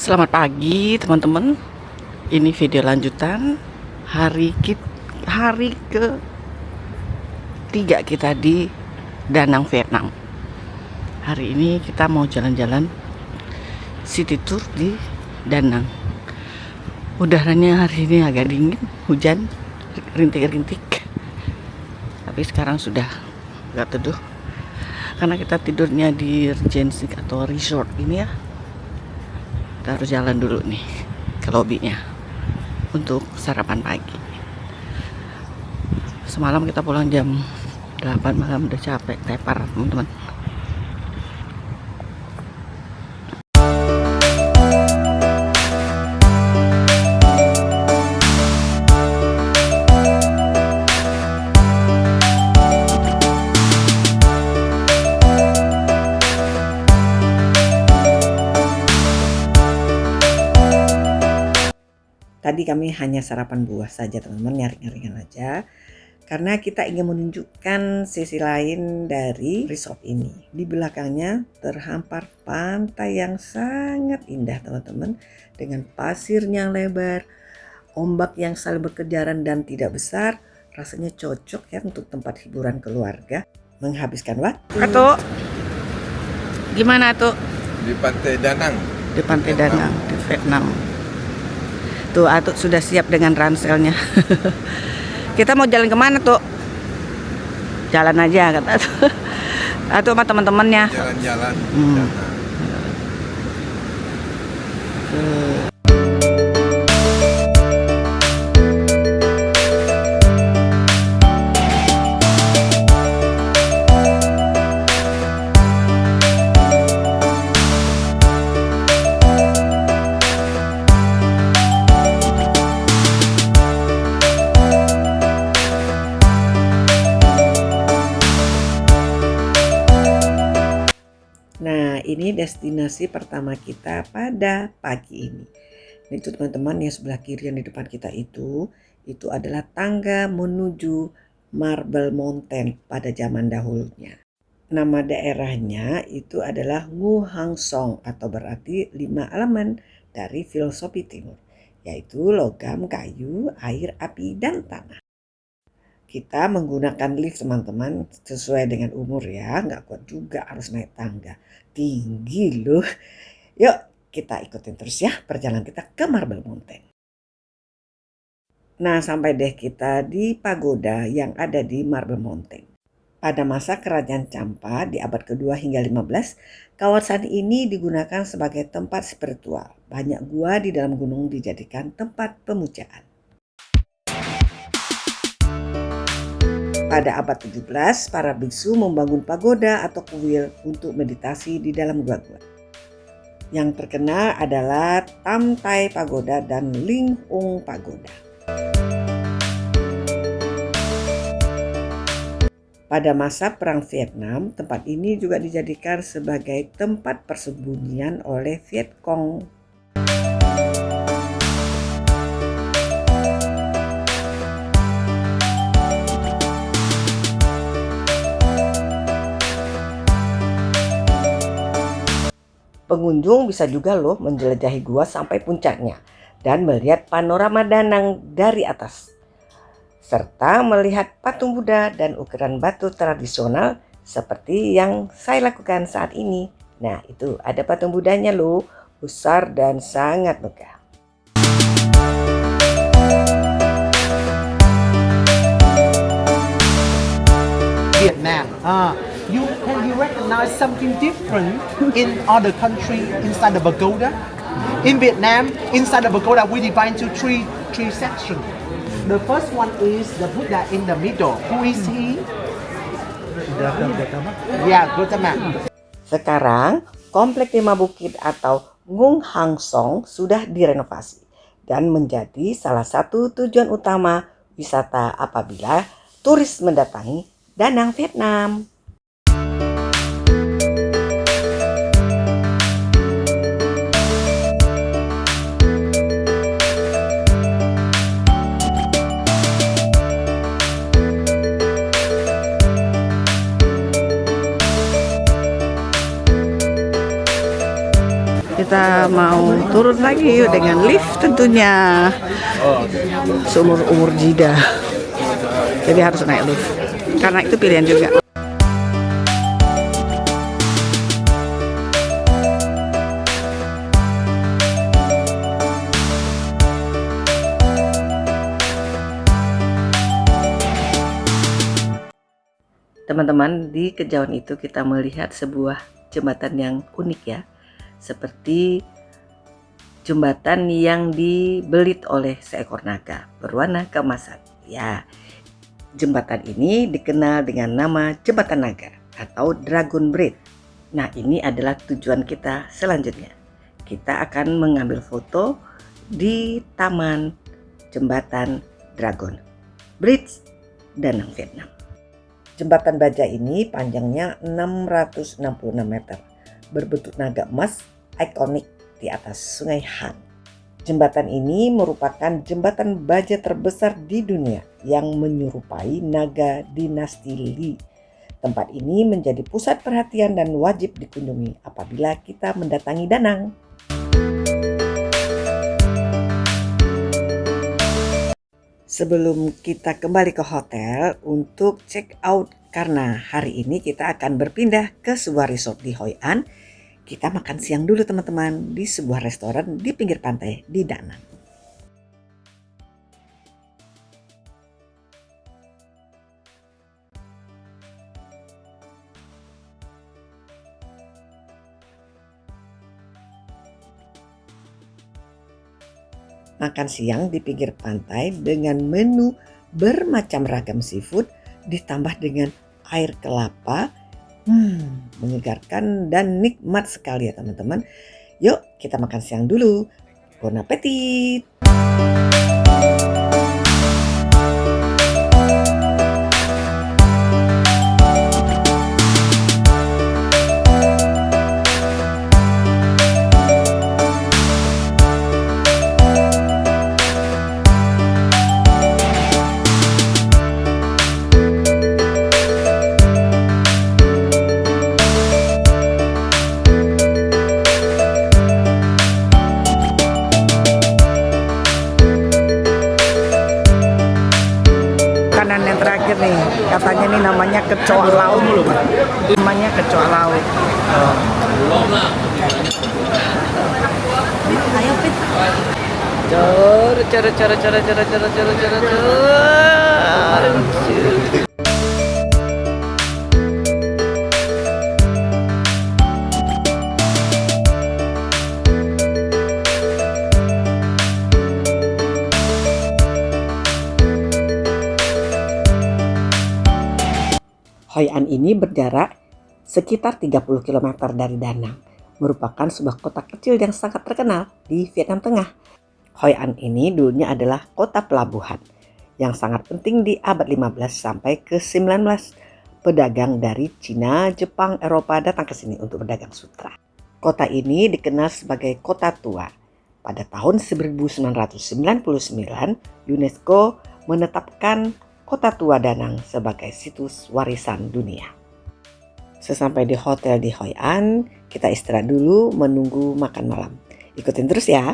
Selamat pagi teman-teman. Ini video lanjutan hari ke-3 kita di Da Nang, Vietnam. Hari ini kita mau jalan-jalan city tour di Da Nang. Udaranya hari ini agak dingin, hujan, rintik-rintik. Tapi sekarang sudah agak teduh karena kita tidurnya di Regency atau resort ini ya. Kita harus jalan dulu nih ke lobinya untuk sarapan pagi. Semalam kita pulang jam 8 malam, udah capek, tepar teman-teman. Tadi kami hanya sarapan buah saja teman-teman, nyaring-nyaringan aja. Karena kita ingin menunjukkan sisi lain dari resort ini. Di belakangnya terhampar pantai yang sangat indah teman-teman. Dengan pasirnya yang lebar, ombak yang saling berkejaran dan tidak besar. Rasanya cocok ya untuk tempat hiburan keluarga. Menghabiskan waktu. Atuk, gimana Atuk? Di Pantai Da Nang. Di Pantai Da Nang, di Vietnam. Tuh Atuk sudah siap dengan ranselnya. Kita mau jalan kemana tuh? Jalan aja kata Atuk. Atuk sama teman-temannya. Jalan-jalan. Nah, ini destinasi pertama kita pada pagi ini. Itu teman-teman, yang sebelah kiri yang di depan kita itu adalah tangga menuju Marble Mountain pada zaman dahulunya. Nama daerahnya itu adalah Ngu Hang Song atau berarti 5 elemen dari filosofi timur, yaitu logam, kayu, air, api, dan tanah. Kita menggunakan lift teman-teman sesuai dengan umur ya, nggak kuat juga harus naik tangga, tinggi loh. Yuk kita ikutin terus ya perjalanan kita ke Marble Mountain. Nah sampai deh kita di pagoda yang ada di Marble Mountain. Pada masa Kerajaan Champa di abad kedua hingga 15, kawasan ini digunakan sebagai tempat spiritual. Banyak gua di dalam gunung dijadikan tempat pemujaan. Pada abad 17, para biksu membangun pagoda atau kuil untuk meditasi di dalam gua-gua. Yang terkenal adalah Tam Tai Pagoda dan Ling Ung Pagoda. Pada masa Perang Vietnam, tempat ini juga dijadikan sebagai tempat persembunyian oleh Viet Cong. Pengunjung bisa juga loh menjelajahi gua sampai puncaknya dan melihat panorama Da Nang dari atas. Serta melihat patung Buddha dan ukiran batu tradisional seperti yang saya lakukan saat ini. Nah itu ada patung Buddhanya loh, besar dan sangat megah. Vietnam. Can you recognize something different in other country inside the pagoda? In Vietnam, inside the pagoda, we divide into three sections. The first one is the Buddha in the middle. Who is he? Yeah, Gautama. Sekarang komplek 5 bukit atau Ngung Hang Song sudah direnovasi dan menjadi salah satu tujuan utama wisata apabila turis mendatangi Da Nang, Vietnam. kita mau turun lagi yuk dengan lift tentunya. Seumur-umur Jida. Jadi harus naik lift. Karena itu pilihan juga. Teman-teman, di kejauhan itu kita melihat sebuah jembatan yang unik ya. Seperti jembatan yang dibelit oleh seekor naga berwarna keemasan. Ya, jembatan ini dikenal dengan nama Jembatan Naga atau Dragon Bridge. Nah, ini adalah tujuan kita selanjutnya. Kita akan mengambil foto di Taman Jembatan Dragon Bridge, Danang, Vietnam. Jembatan baja ini panjangnya 666 meter, berbentuk naga emas ikonik di atas Sungai Han. Jembatan ini merupakan jembatan baja terbesar di dunia yang menyerupai naga dinasti Li. Tempat ini menjadi pusat perhatian dan wajib dikunjungi apabila kita mendatangi Danang. Sebelum kita kembali ke hotel untuk check out, karena hari ini kita akan berpindah ke sebuah resort di Hoi An, kita makan siang dulu teman-teman di sebuah restoran di pinggir pantai di Da Nang. Makan siang di pinggir pantai dengan menu bermacam ragam seafood ditambah dengan air kelapa. Menyegarkan dan nikmat sekali ya teman-teman. Yuk kita makan siang dulu. Bon appetit. Makanan yang terakhir nih, katanya nih namanya kecoa laut. Namanya kecoa laut. Ayo Pit. Hoi An ini berjarak sekitar 30 km dari Da Nang, merupakan sebuah kota kecil yang sangat terkenal di Vietnam Tengah. Hoi An ini dulunya adalah kota pelabuhan yang sangat penting di abad 15 sampai ke 19. Pedagang dari Cina, Jepang, Eropa datang ke sini untuk berdagang sutra. Kota ini dikenal sebagai kota tua. Pada tahun 1999, UNESCO menetapkan Kota Tua Da Nang sebagai situs warisan dunia. Sesampai di hotel di Hoi An, kita istirahat dulu menunggu makan malam. Ikutin terus ya.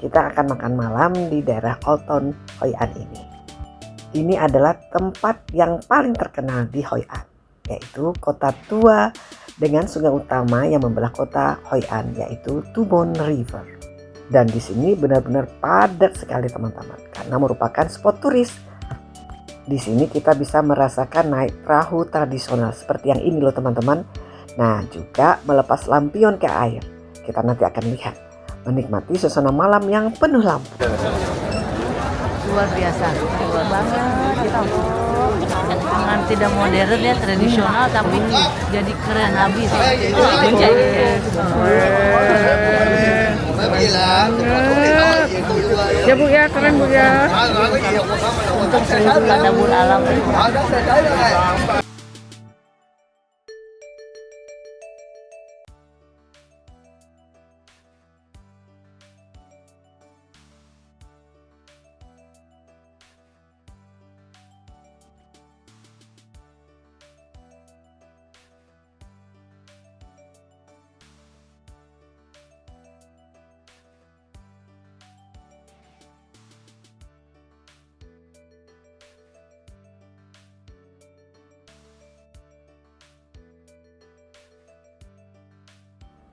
Kita akan makan malam di daerah Old Town Hoi An ini. Ini adalah tempat yang paling terkenal di Hoi An, yaitu kota tua dengan sungai utama yang membelah kota Hoi An, yaitu Tu Mon River. Dan di sini benar-benar padat sekali teman-teman, karena merupakan spot turis. Di sini kita bisa merasakan naik perahu tradisional seperti yang ini loh teman-teman. Nah, juga melepas lampion ke air. Kita nanti akan lihat. Menikmati suasana malam yang penuh lampu. Luar biasa, luar banget. dengan tidak modern ya, tradisional tapi jadi keren habis. Yes. Ya Bu ya, keren Bu ya. Untuk seluruh kadabur alam.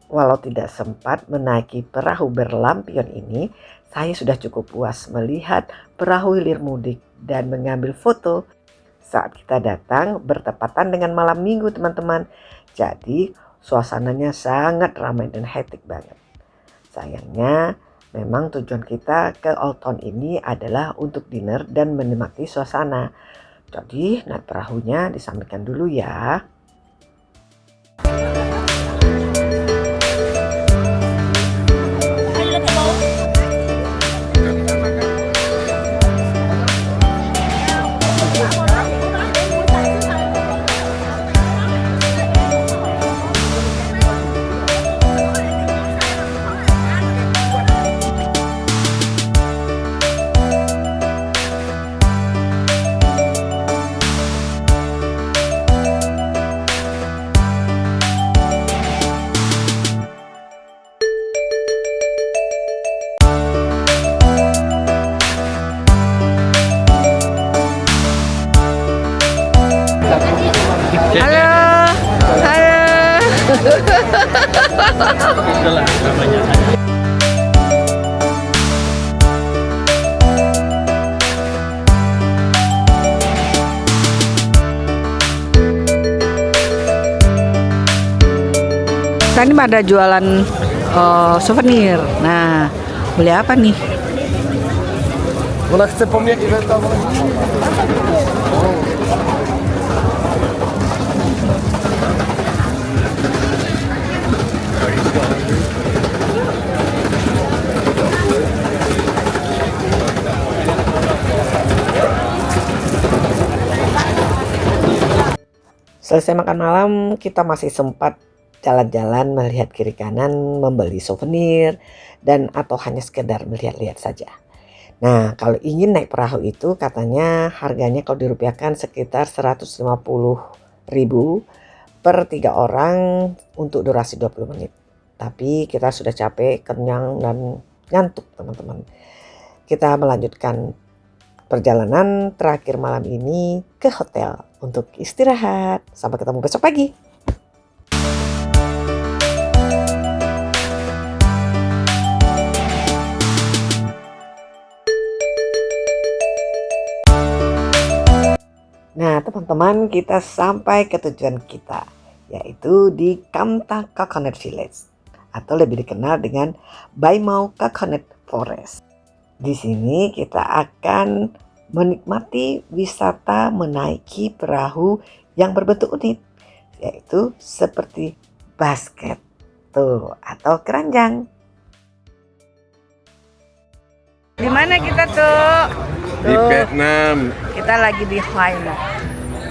Walau tidak sempat menaiki perahu berlampion ini, saya sudah cukup puas melihat perahu hilir mudik dan mengambil foto saat kita datang bertepatan dengan malam minggu teman-teman. Jadi suasananya sangat ramai dan hektik banget. Sayangnya memang tujuan kita ke Old Town ini adalah untuk dinner dan menikmati suasana. Jadi naik perahunya disampaikan dulu ya. Tadi ada jualan souvenir. Nah, beli apa nih? Selesai makan malam, kita masih sempat jalan-jalan melihat kiri kanan, membeli souvenir, dan atau hanya sekedar melihat-lihat saja. Nah, kalau ingin naik perahu itu katanya harganya kalau dirupiahkan sekitar 150.000 per 3 orang untuk durasi 20 menit. Tapi kita sudah capek, kenyang, dan ngantuk teman-teman. Kita melanjutkan perjalanan terakhir malam ini ke hotel untuk istirahat. Sampai ketemu besok pagi. Nah teman-teman, kita sampai ke tujuan kita, yaitu di Kamta Coconut Village atau lebih dikenal dengan Baimau Coconut Forest. Di sini kita akan menikmati wisata menaiki perahu yang berbentuk unik, yaitu seperti basket atau keranjang. Di mana kita tuh? Di Vietnam. Kita lagi di Highland.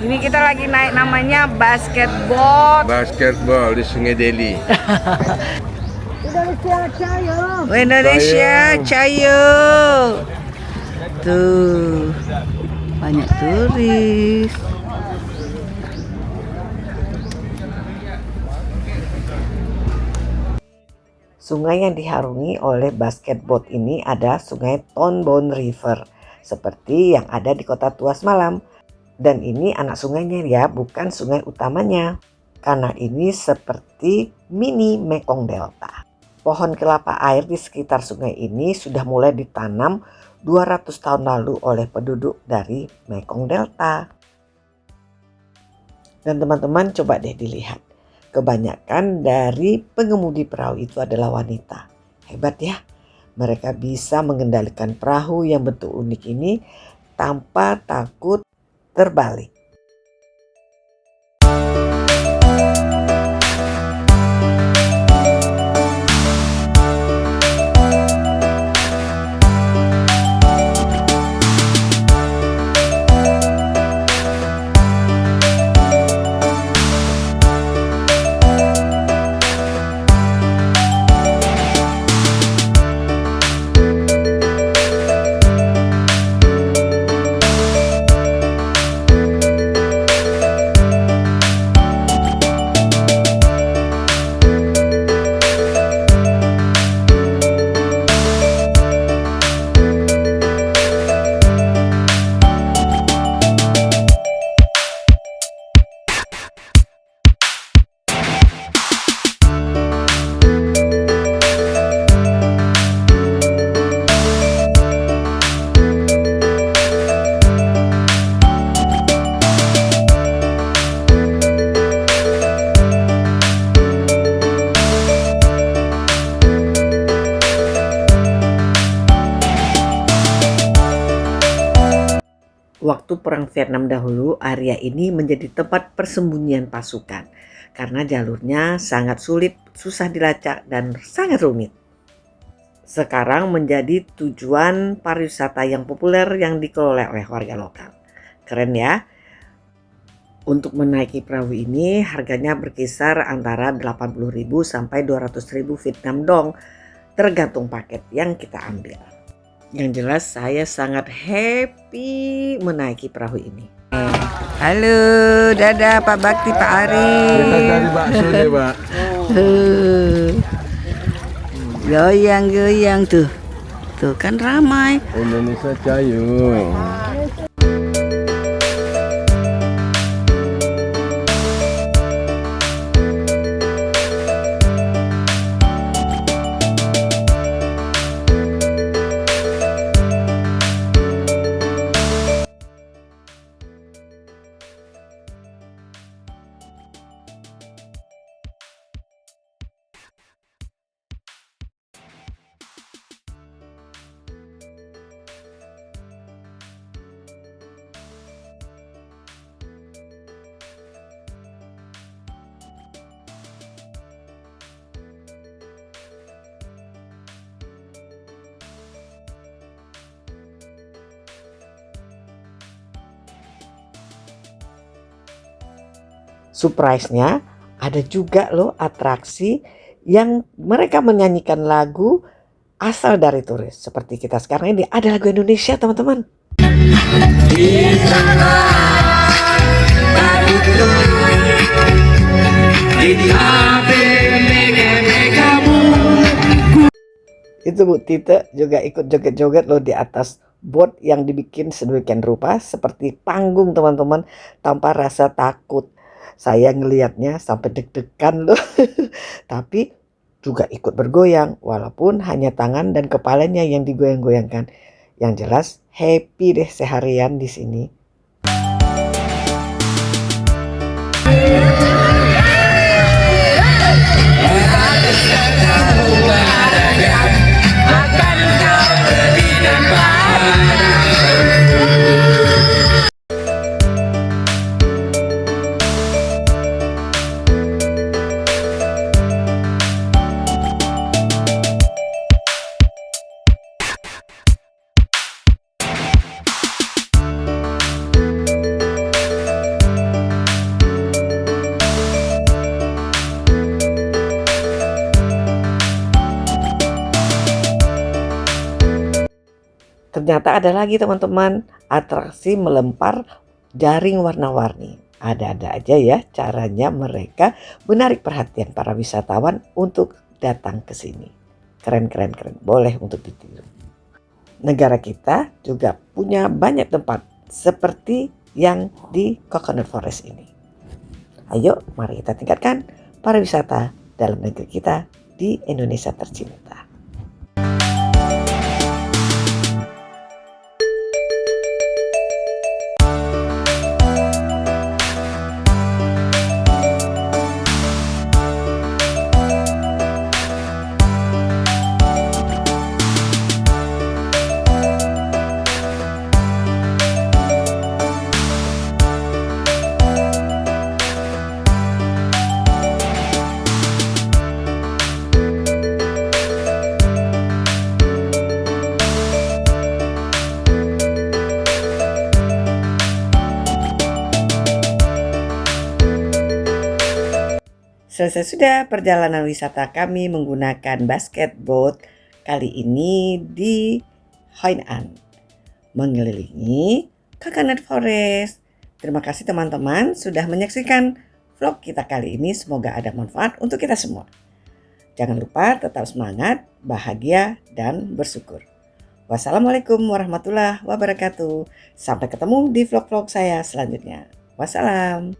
Ini kita lagi naik namanya basketball. Basketball di Sungai Deli. Indonesia Cayo. Tuh banyak turis. Sungai yang diharungi oleh basketball ini ada Sungai Ton Bon River, seperti yang ada di Kota Tuas Malam. Dan ini anak sungainya ya, bukan sungai utamanya. Karena ini seperti mini Mekong Delta. Pohon kelapa air di sekitar sungai ini sudah mulai ditanam 200 tahun lalu oleh penduduk dari Mekong Delta. Dan teman-teman coba deh dilihat. Kebanyakan dari pengemudi perahu itu adalah wanita. Hebat ya. Mereka bisa mengendalikan perahu yang bentuk unik ini tanpa takut terbalik. waktu Perang Vietnam dahulu, area ini menjadi tempat persembunyian pasukan karena jalurnya sangat sulit, susah dilacak, dan sangat rumit. Sekarang menjadi tujuan pariwisata yang populer yang dikelola oleh warga lokal. Keren ya. Untuk menaiki perahu ini harganya berkisar antara 80.000 sampai 200.000 Vietnam dong, tergantung paket yang kita ambil. Yang jelas saya sangat happy menaiki perahu ini. Halo, dadah Pak Bakti, Pak Ari. Kita cari bakso nih, Pak. Goyang-goyang tuh. Tuh kan ramai. Indonesia Cayu. Surprise-nya ada juga loh atraksi yang mereka menyanyikan lagu asal dari turis. Seperti kita sekarang ini ada lagu Indonesia teman-teman. Itu Bu Tite juga ikut joget-joget loh di atas boat yang dibikin sedemikian rupa seperti panggung teman-teman, tanpa rasa takut. Saya ngelihatnya sampai deg-degan loh. Tapi juga ikut bergoyang walaupun hanya tangan dan kepalanya yang digoyang-goyangkan. Yang jelas happy deh seharian di sini. Ternyata ada lagi teman-teman, atraksi melempar jaring warna-warni. Ada-ada aja ya caranya mereka menarik perhatian para wisatawan untuk datang ke sini. Keren, boleh untuk ditiru. Negara kita juga punya banyak tempat seperti yang di Coconut Forest ini. Ayo mari kita tingkatkan pariwisata dalam negeri kita di Indonesia tercinta. Selesai sudah perjalanan wisata kami menggunakan basket boat kali ini di Hoi An, mengelilingi Coconut Forest. Terima kasih teman-teman sudah menyaksikan vlog kita kali ini. Semoga ada manfaat untuk kita semua. Jangan lupa tetap semangat, bahagia, dan bersyukur. Wassalamualaikum warahmatullahi wabarakatuh. Sampai ketemu di vlog-vlog saya selanjutnya. Wassalam.